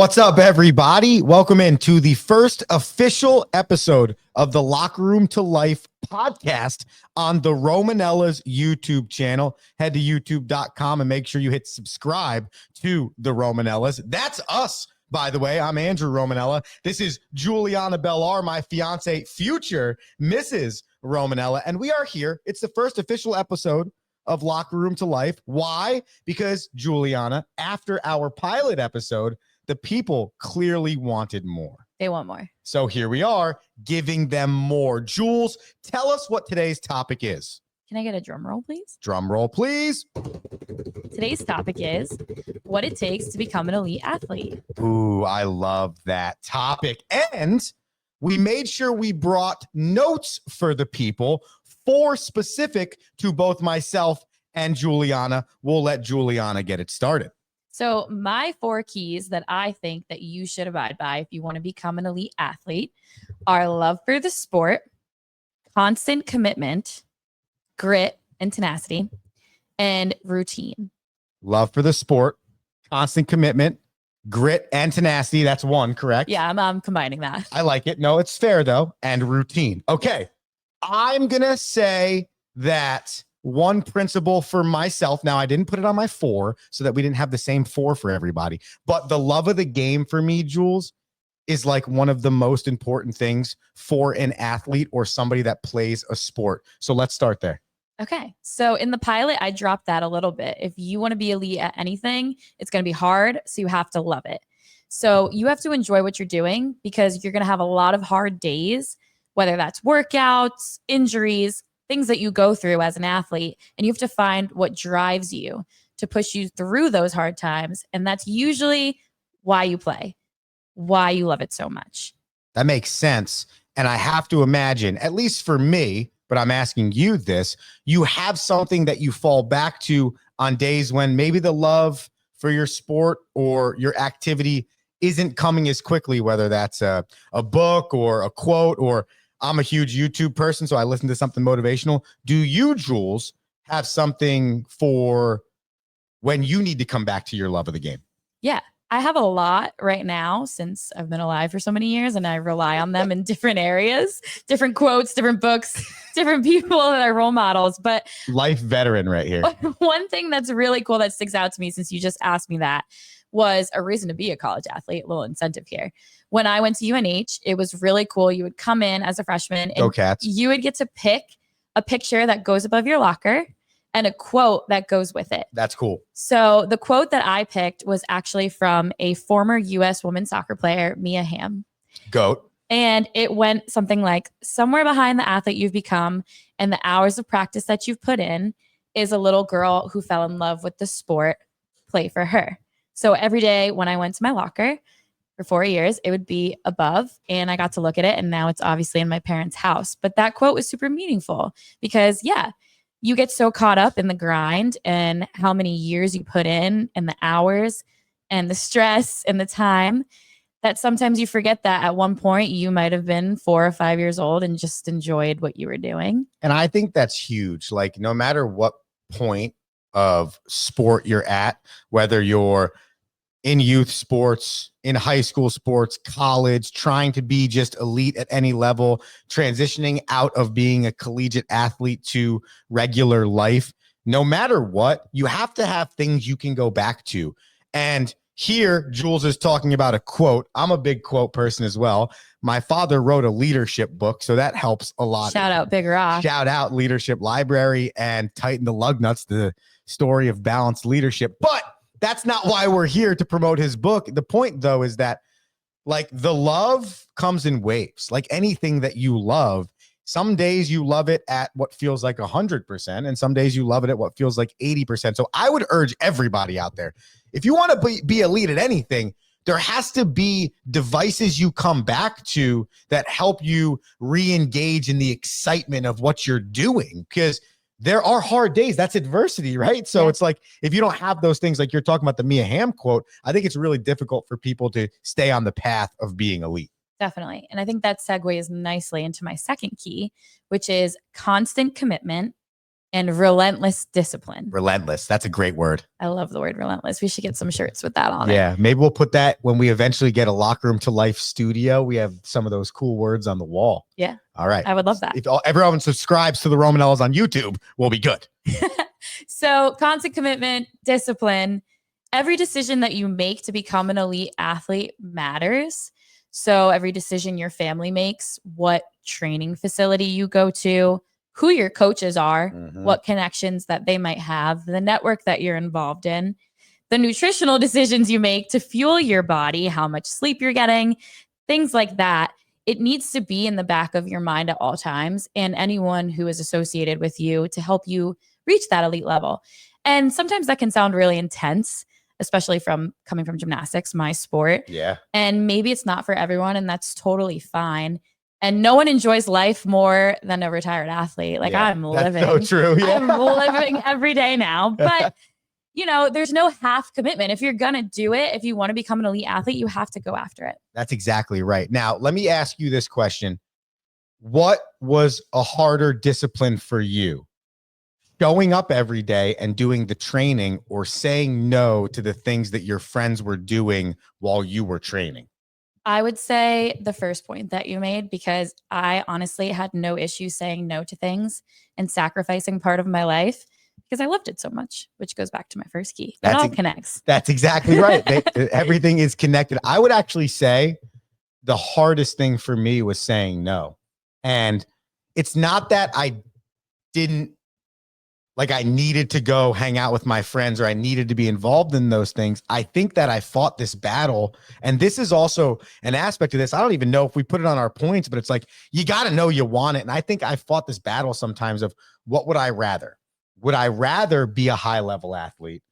What's up, everybody? Welcome into the first official episode of the Locker Room to Life podcast on the Romanella's YouTube channel. Head to youtube.com and make sure you hit subscribe to the Romanellas. That's us, by the way. I'm Andrew Romanella. This is Juliana Bellar, my fiance, future Mrs. Romanella, and we are here. It's the first official episode of Locker Room to Life. Why? Because Juliana, after our pilot episode, the people clearly wanted more. They want more. So here we are, giving them more. Jules, tell us what today's topic is. Can I get a drum roll, please? Drum roll, please. Today's topic is what it takes to become an elite athlete. Ooh, I love that topic. And we made sure we brought notes for the people, for specific to both myself and Juliana. We'll let Juliana get it started. So my 4 keys that I think that you should abide by if you want to become an elite athlete are love for the sport, constant commitment, grit and tenacity, and routine. Love for the sport, constant commitment, grit and tenacity. That's 1, correct? Yeah, I'm combining that. I like it. No, it's fair though. And routine. Okay. I'm going to say that one principle for myself. Now, I didn't put it on my 4 so that we didn't have the same 4 for everybody. But the love of the game for me, Jules, is like one of the most important things for an athlete or somebody that plays a sport. So let's start there. Okay. So in the pilot, I dropped that a little bit. If you want to be elite at anything, it's going to be hard. So you have to love it. So you have to enjoy what you're doing because you're going to have a lot of hard days, whether that's workouts, injuries, things that you go through as an athlete, and you have to find what drives you to push you through those hard times. And that's usually why you play, why you love it so much. That makes sense. And I have to imagine, at least for me, but I'm asking you this, you have something that you fall back to on days when maybe the love for your sport or your activity isn't coming as quickly, whether that's a book or a quote, or I'm a huge YouTube person, so I listen to something motivational. Do you, Jules, have something for when you need to come back to your love of the game? Yeah, I have a lot right now since I've been alive for so many years, and I rely on them in different areas, different quotes, different books, different people that are role models. But life veteran right here. One thing that's really cool that sticks out to me since you just asked me that was a reason to be a college athlete, a little incentive here. When I went to UNH, it was really cool. You would come in as a freshman and you would get to pick a picture that goes above your locker and a quote that goes with it. That's cool. So the quote that I picked was actually from a former U.S. women's soccer player, Mia Hamm. GOAT. And it went something like, somewhere behind the athlete you've become and the hours of practice that you've put in is a little girl who fell in love with the sport. Play for her. So every day when I went to my locker for 4 years, it would be above and I got to look at it. And now it's obviously in my parents' house. But that quote was super meaningful because, yeah, you get so caught up in the grind and how many years you put in and the hours and the stress and the time that sometimes you forget that at one point you might have been 4 or 5 years old and just enjoyed what you were doing. And I think that's huge. Like no matter what point of sport you're at, whether you're in youth sports, in high school sports, college, trying to be just elite at any level, transitioning out of being a collegiate athlete to regular life, no matter what, you have to have things you can go back to. And here, Jules is talking about a quote. I'm a big quote person as well. My father wrote a leadership book, so that helps a lot. Shout out Big Rock. Shout out Leadership Library and Tighten the Lug Nuts, the story of balanced leadership. But that's not why we're here to promote his book. The point, though, is that like the love comes in waves. Like anything that you love, some days you love it at what feels like 100%, and some days you love it at what feels like 80%. So I would urge everybody out there, if you want to be elite at anything, there has to be devices you come back to that help you re-engage in the excitement of what you're doing, because there are hard days. That's adversity, right? So it's like, if you don't have those things, like you're talking about the Mia Hamm quote, I think it's really difficult for people to stay on the path of being elite. Definitely. And I think that segues nicely into my second key, which is constant commitment, and relentless discipline. Relentless. That's a great word. I love the word relentless. We should get some shirts with that on it. Yeah, maybe we'll put that when we eventually get a Locker Room to Life studio. We have some of those cool words on the wall. Yeah. All right. I would love that. If everyone subscribes to the Romanellas on YouTube, we'll be good. So constant commitment, discipline, every decision that you make to become an elite athlete matters. So every decision your family makes, what training facility you go to, who your coaches are, what connections that they might have, the network that you're involved in, the nutritional decisions you make to fuel your body, how much sleep you're getting, things like that. It needs to be in the back of your mind at all times, and anyone who is associated with you to help you reach that elite level. And sometimes that can sound really intense, especially from coming from gymnastics, my sport. Yeah. And maybe it's not for everyone, and that's totally fine. And no one enjoys life more than a retired athlete. Like, I'm living. That's so true. Yeah. I'm living every day now. But, you know, there's no half commitment. If you're going to do it, if you want to become an elite athlete, you have to go after it. That's exactly right. Now, let me ask you this question. What was a harder discipline for you? Showing up every day and doing the training, or saying no to the things that your friends were doing while you were training? I would say the first point that you made, because I honestly had no issue saying no to things and sacrificing part of my life because I loved it so much, which goes back to my first key. It all connects. That's exactly right. Everything is connected. I would actually say the hardest thing for me was saying no. And it's not that I didn't, like, I needed to go hang out with my friends or I needed to be involved in those things. I think that I fought this battle. And this is also an aspect of this. I don't even know if we put it on our points, but it's like, you got to know you want it. And I think I fought this battle sometimes of, what would I rather? Would I rather be a high level athlete,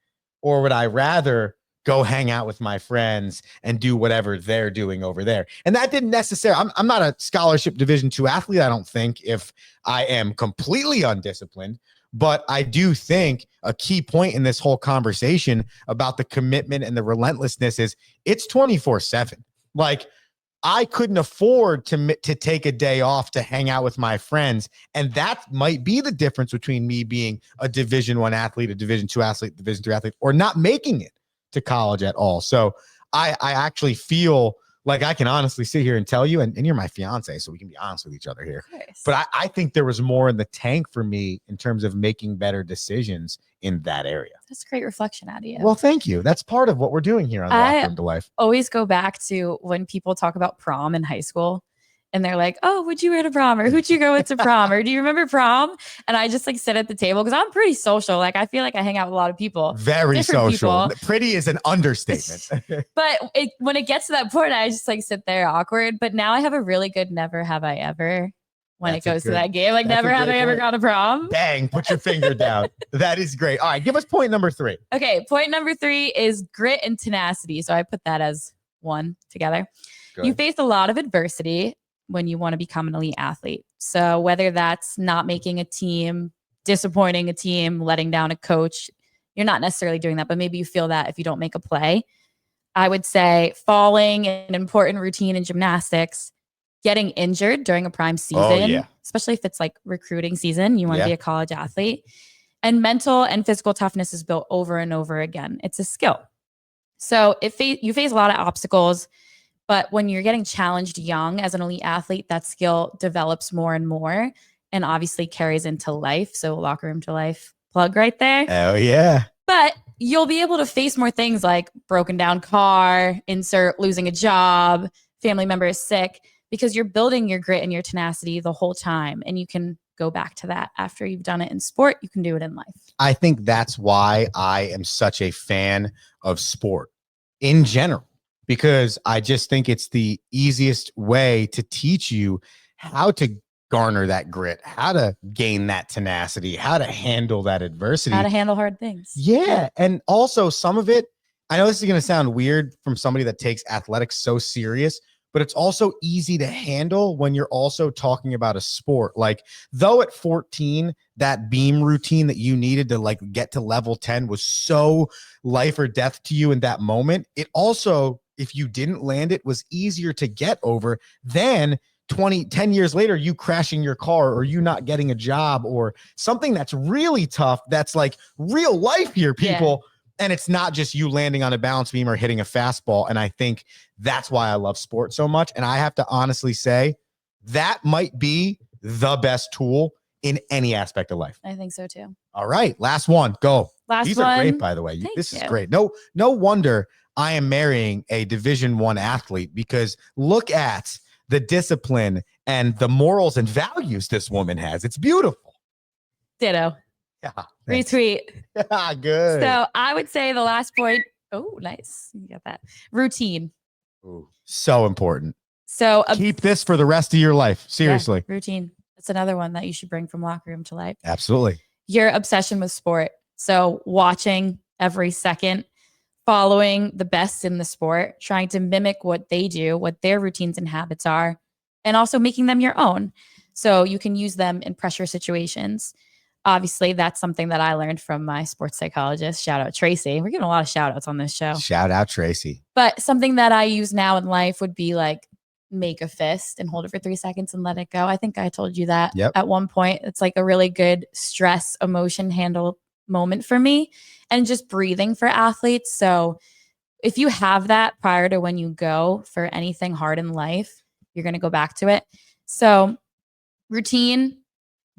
or would I rather go hang out with my friends and do whatever they're doing over there? And that didn't necessarily, I'm not a scholarship Division II athlete, I don't think, if I am completely undisciplined. But I do think a key point in this whole conversation about the commitment and the relentlessness is it's 24/7. Like, I couldn't afford to take a day off to hang out with my friends. And that might be the difference between me being a Division I athlete, a Division II athlete, Division III athlete, or not making it to college at all. So I actually feel like I can honestly sit here and tell you, and you're my fiance, so we can be honest with each other here. But I think there was more in the tank for me in terms of making better decisions in that area. That's a great reflection out of you. Well, thank you. That's part of what we're doing here on Locker Room to Life. Always go back to when people talk about prom in high school. And they're like, oh, would you wear to prom? Or who'd you go with to prom? Or do you remember prom? And I just like sit at the table because I'm pretty social. Like, I feel like I hang out with a lot of people. Very social. People. Pretty is an understatement. But when it gets to that point, I just like sit there awkward. But now I have a really good never have I ever when it goes to that game. Like, never have I ever gone to prom. Bang, put your finger down. That is great. All right, give us point number 3. Okay, point number 3 is grit and tenacity. So I put that as one together. Good. You face a lot of adversity when you want to become an elite athlete. So whether that's not making a team, disappointing a team, letting down a coach, you're not necessarily doing that, but maybe you feel that if you don't make a play. I would say falling in an important routine in gymnastics, getting injured during a prime season, especially if it's like recruiting season, you want to be a college athlete, and mental and physical toughness is built over and over again. It's a skill. So you face a lot of obstacles. But when you're getting challenged young as an elite athlete, that skill develops more and more and obviously carries into life. So Locker Room to Life plug right there. Oh, yeah. But you'll be able to face more things like broken down car, insert losing a job, family member is sick, because you're building your grit and your tenacity the whole time. And you can go back to that after you've done it in sport. You can do it in life. I think that's why I am such a fan of sport in general. Because I just think it's the easiest way to teach you how to garner that grit, how to gain that tenacity, how to handle that adversity. How to handle hard things. Yeah. And also some of it, I know this is going to sound weird from somebody that takes athletics so serious, but it's also easy to handle when you're also talking about a sport. Like, though at 14, that beam routine that you needed to like get to level 10 was so life or death to you in that moment, it also, if you didn't land it, was easier to get over than 10 years later, you crashing your car or you not getting a job or something that's really tough. That's like real life here, people. And it's not just you landing on a balance beam or hitting a fastball. And I think that's why I love sports so much. And I have to honestly say that might be the best tool in any aspect of life. I think so too. All right. Last one. Go. These are great, by the way. This is great. No wonder I am marrying a Division I athlete, because look at the discipline and the morals and values this woman has. It's beautiful. Ditto. Yeah. Retweet. Yeah, good. So I would say the last point. Oh, nice. You got that. Routine. Ooh, so important. So keep this for the rest of your life. Seriously. Yeah, routine. That's another one that you should bring from locker room to life. Absolutely. Your obsession with sport. So watching every second, following the best in the sport, trying to mimic what they do, what their routines and habits are, and also making them your own. So you can use them in pressure situations. Obviously, that's something that I learned from my sports psychologist. Shout out Tracy. We're giving a lot of shout outs on this show. Shout out Tracy. But something that I use now in life would be like make a fist and hold it for 3 seconds and let it go. I think I told you that at one point. It's like a really good stress emotion handle moment for me, and just breathing for athletes. So if you have that prior to when you go for anything hard in life, you're going to go back to it. So routine,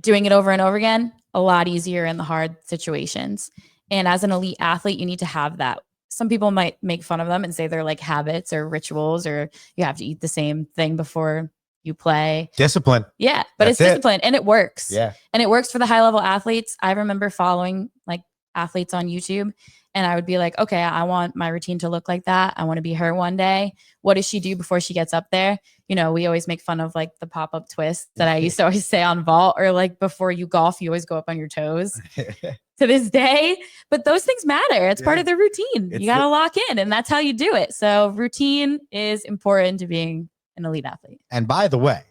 doing it over and over again, a lot easier in the hard situations. And as an elite athlete, you need to have that. Some people might make fun of them and say they're like habits or rituals, or you have to eat the same thing before you play. Discipline. Yeah, but it's discipline and it works. Yeah. And it works for the high level athletes. I remember following like athletes on YouTube, and I would be like, okay, I want my routine to look like that. I want to be her one day. What does she do before she gets up there? You know, we always make fun of like the pop-up twist that I used to always say on vault, or like before you golf, you always go up on your toes to this day. But those things matter. It's part of the routine. You got to lock in, and that's how you do it. So routine is important to being an elite athlete. And by the way,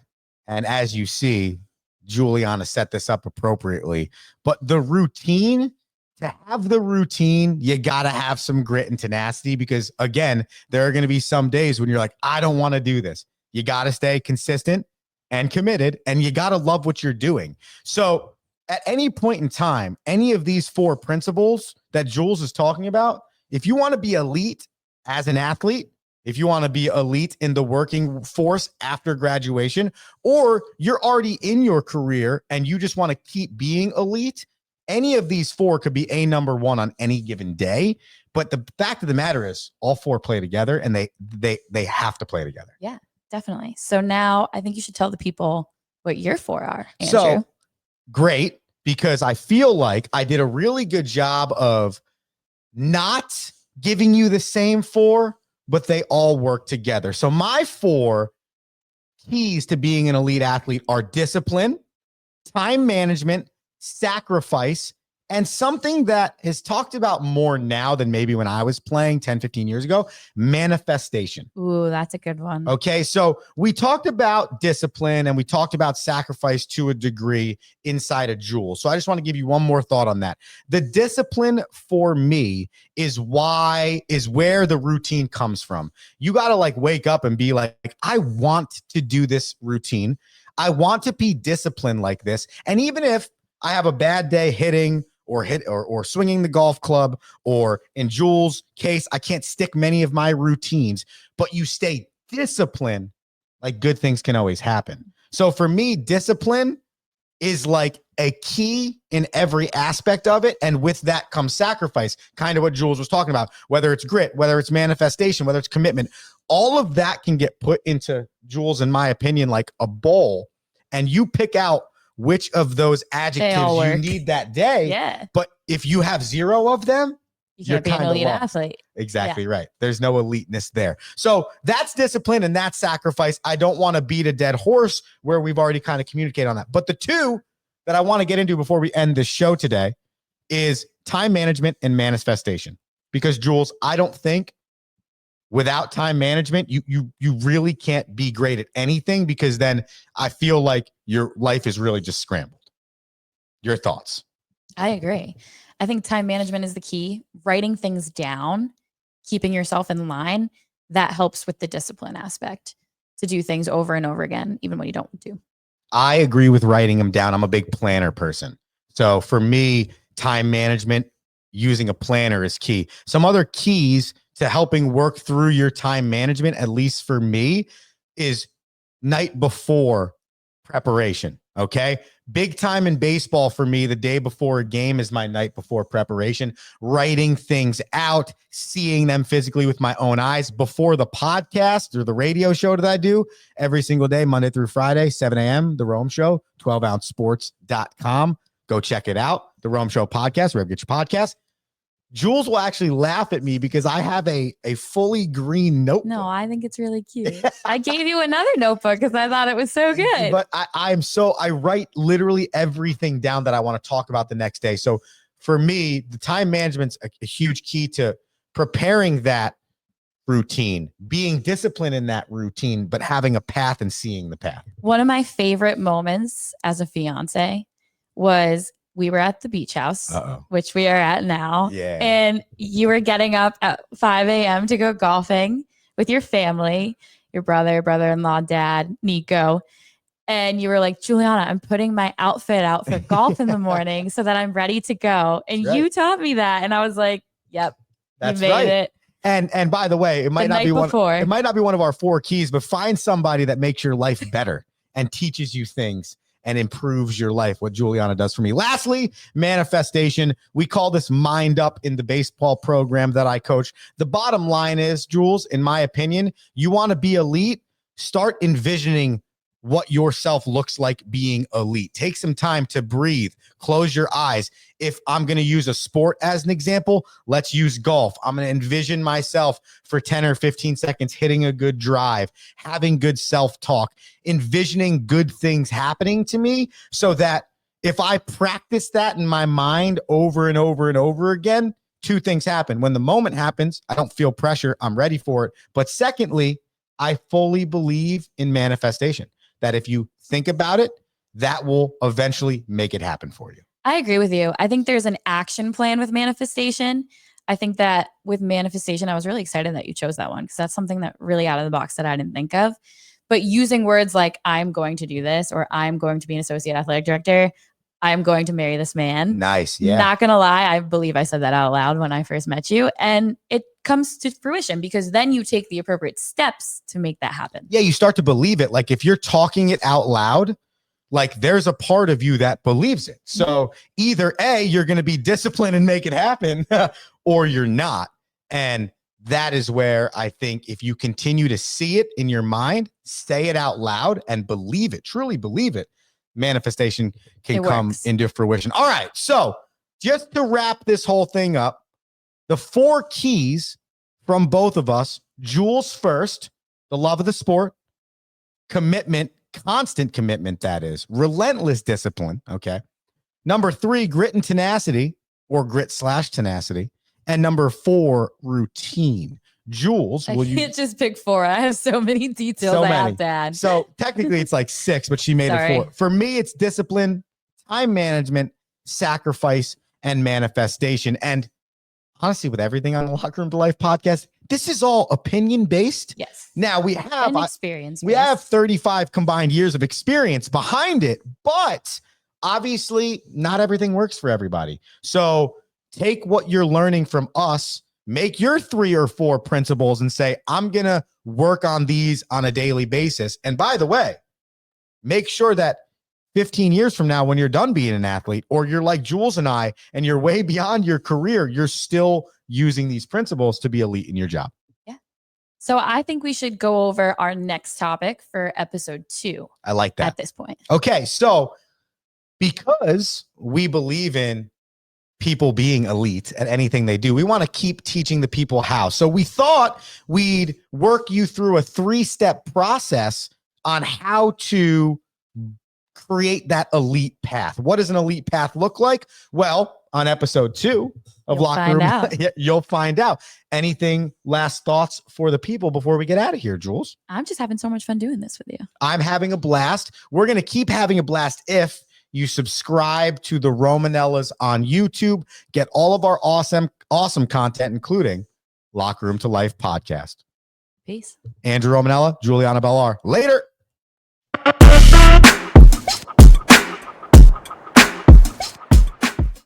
and as you see, Juliana set this up appropriately, but the routine, to have the routine, you got to have some grit and tenacity, because again, there are going to be some days when you're like, I don't want to do this. You got to stay consistent and committed, and you got to love what you're doing. So at any point in time, any of these 4 principles that Jules is talking about, if you want to be elite as an athlete, if you want to be elite in the working force after graduation, or you're already in your career and you just want to keep being elite, any of these 4 could be a number 1 on any given day. But the fact of the matter is all 4 play together, and they have to play together. Yeah, definitely. So now I think you should tell the people what your 4 are, Andrew. So great, because I feel like I did a really good job of not giving you the same 4, but they all work together. So my 4 keys to being an elite athlete are discipline, time management, sacrifice, and something that is talked about more now than maybe when I was playing 10, 15 years ago, manifestation. Ooh, that's a good one. Okay, so we talked about discipline and we talked about sacrifice to a degree inside of Jules. So I just want to give you one more thought on that. The discipline for me is where the routine comes from. You got to like wake up and be like, I want to do this routine. I want to be disciplined like this. And even if I have a bad day hitting or swinging the golf club, or in Jules' case, I can't stick many of my routines, but you stay disciplined, like good things can always happen. So for me, discipline is like a key in every aspect of it. And with that comes sacrifice, kind of what Jules was talking about, whether it's grit, whether it's manifestation, whether it's commitment, all of that can get put into, Jules, in my opinion, like a bowl, and you pick out which of those adjectives you need that day. Yeah. But if you have 0 of them, you can't be an elite athlete. Exactly right. There's no eliteness there. So that's discipline and that's sacrifice. I don't want to beat a dead horse where we've already kind of communicated on that. But the 2 that I want to get into before we end the show today is time management and manifestation. Because Jules, I don't think without time management, you really can't be great at anything, because then I feel like your life is really just scrambled. Your thoughts? I agree. I think time management is the key. Writing things down, keeping yourself in line, that helps with the discipline aspect. to do things over and over again, even when you don't want to. I agree with writing them down. I'm a big planner person. So for me, time management, using a planner is key. Some other keys to helping work through your time management, at least for me, is night before preparation. Okay. Big time in baseball for me, the day before a game is my night before preparation, writing things out, seeing them physically with my own eyes before the podcast or the radio show that I do every single day, Monday through Friday, 7 a.m., The Rome Show, 12ouncesports.com. Go check it out. The Rome Show podcast, wherever you get your podcast. Jules will actually laugh at me because I have a fully green notebook. No, I think it's really cute. I gave you another notebook because I thought it was so good. But I write literally everything down that I want to talk about the next day. So for me, the time management's a huge key to preparing that routine, being disciplined in that routine, but having a path and seeing the path. One of my favorite moments as a fiance was we were at the beach house, which we are at now. Yeah. And you were getting up at 5 a.m. to go golfing with your family, your brother, brother-in-law, dad, Nico. And you were like, Juliana, I'm putting my outfit out for golf in the morning so that I'm ready to go. And you taught me that. And I was like, yep, that's you made it. And by the way, it might not be one of our 4 keys, but find somebody that makes your life better and teaches you things and improves your life, what Juliana does for me. Lastly, manifestation. We call this mind up in the baseball program that I coach. The bottom line is, Jules, in my opinion, you want to be elite, start envisioning what yourself looks like being elite. Take some time to breathe, close your eyes. If I'm going to use a sport as an example, let's use golf. I'm going to envision myself for 10 or 15 seconds hitting a good drive, having good self-talk, envisioning good things happening to me so that if I practice that in my mind over and over and over again, 2 things happen. When the moment happens, I don't feel pressure. I'm ready for it. But secondly, I fully believe in manifestation, that if you think about it, that will eventually make it happen for you. I agree with you. I think there's an action plan with manifestation. I think that with manifestation, I was really excited that you chose that one because that's something that really out of the box that I didn't think of. But using words like I'm going to do this, or I'm going to be an associate athletic director, I'm going to marry this man. Nice. Yeah. Not going to lie. I believe I said that out loud when I first met you. And it comes to fruition because then you take the appropriate steps to make that happen. Yeah. You start to believe it. Like if you're talking it out loud, like there's a part of you that believes it. So either A, you're going to be disciplined and make it happen, or you're not. And that is where I think if you continue to see it in your mind, say it out loud and believe it, truly believe it, manifestation can come into fruition. All right. So just to wrap this whole thing up, the 4 keys from both of us: Jules first, the love of the sport, commitment, constant commitment, that is, relentless discipline. Okay. Number 3, grit and tenacity, or grit/tenacity. And number 4, routine. Jules, will you can't just pick 4. I have so many details I have to add. So technically it's like 6, but she made it 4. For me, it's discipline, time management, sacrifice, and manifestation. And honestly, with everything on the Locker Room to Life podcast, this is all opinion based. Yes. Now we have experience. We have 35 combined years of experience behind it, but obviously not everything works for everybody. So take what you're learning from us, make your 3 or 4 principles and say, I'm going to work on these on a daily basis. And by the way, make sure that 15 years from now, when you're done being an athlete, or you're like Jules and I, and you're way beyond your career, you're still using these principles to be elite in your job. Yeah. So I think we should go over our next topic for episode 2. I like that. At this point. Okay. So because we believe in people being elite at anything they do, we want to keep teaching the people how. So we thought we'd work you through a 3-step process on how to create that elite path. What does an elite path look like? Well, on episode 2 of Locker Room, you'll find out. Anything, last thoughts for the people before we get out of here, Jules? I'm just having so much fun doing this with you. I'm having a blast. We're going to keep having a blast if you subscribe to the Romanellas on YouTube, get all of our awesome content, including Locker Room to Life podcast. Peace. Andrew Romanella, Juliana Bellar. Later.